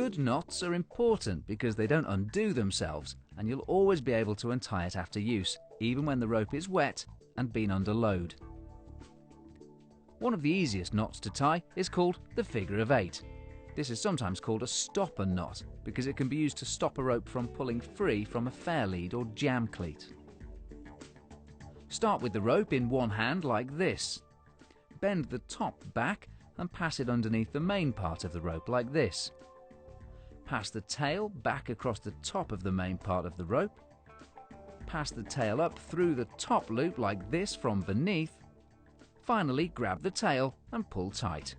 Good knots are important because they don't undo themselves, and you'll always be able to untie it after use, even when the rope is wet and been under load. One of the easiest knots to tie is called the figure of 8. This is sometimes called a stopper knot because it can be used to stop a rope from pulling free from a fair lead or jam cleat. Start with the rope in one hand like this. Bend the top back and pass it underneath the main part of the rope like this. Pass the tail back across the top of the main part of the rope. Pass the tail up through the top loop like this from beneath. Finally, grab the tail and pull tight.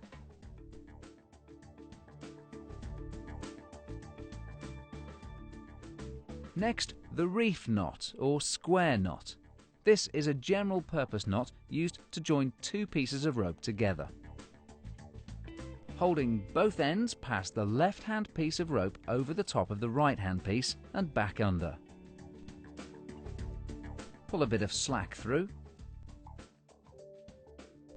Next, the reef knot or square knot. This is a general purpose knot used to join two pieces of rope together. Holding both ends, pass the left-hand piece of rope over the top of the right-hand piece and back under. Pull a bit of slack through.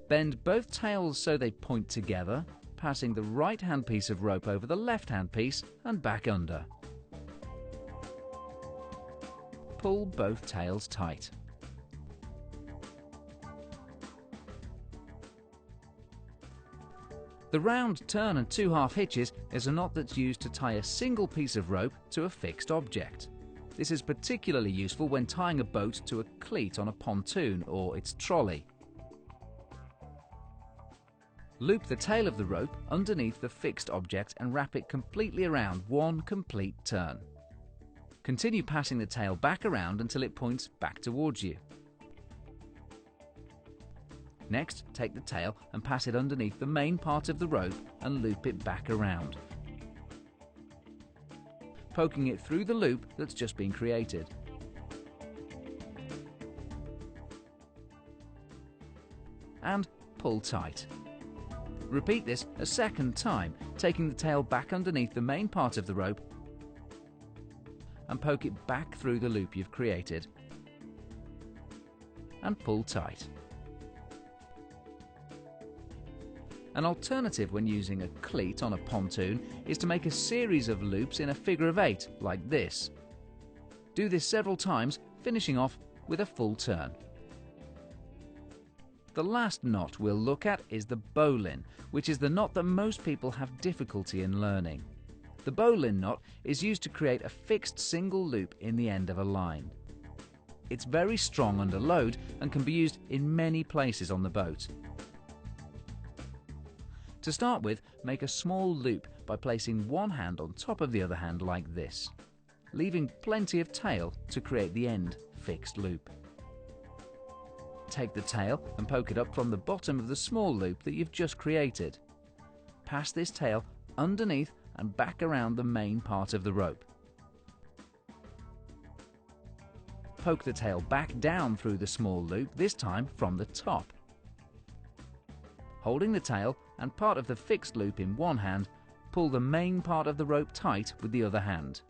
Bend both tails so they point together, passing the right-hand piece of rope over the left-hand piece and back under. Pull both tails tight. The round turn and 2/2 hitches is a knot that's used to tie a single piece of rope to a fixed object. This is particularly useful when tying a boat to a cleat on a pontoon or its trolley. Loop the tail of the rope underneath the fixed object and wrap it completely around one complete turn. Continue passing the tail back around until it points back towards you. Next, take the tail and pass it underneath the main part of the rope and loop it back around, poking it through the loop that's just been created. And pull tight. Repeat this a second time, taking the tail back underneath the main part of the rope and poke it back through the loop you've created. And pull tight. An alternative when using a cleat on a pontoon is to make a series of loops in a figure of 8 like this. Do this several times, finishing off with a full turn. The last knot we'll look at is the bowline, which is the knot that most people have difficulty in learning. The bowline knot is used to create a fixed single loop in the end of a line. It's very strong under load and can be used in many places on the boat. To start with, make a small loop by placing one hand on top of the other hand like this, leaving plenty of tail to create the end fixed loop. Take the tail and poke it up from the bottom of the small loop that you've just created. Pass this tail underneath and back around the main part of the rope. Poke the tail back down through the small loop, this time from the top. Holding the tail and part of the fixed loop in one hand, pull the main part of the rope tight with the other hand.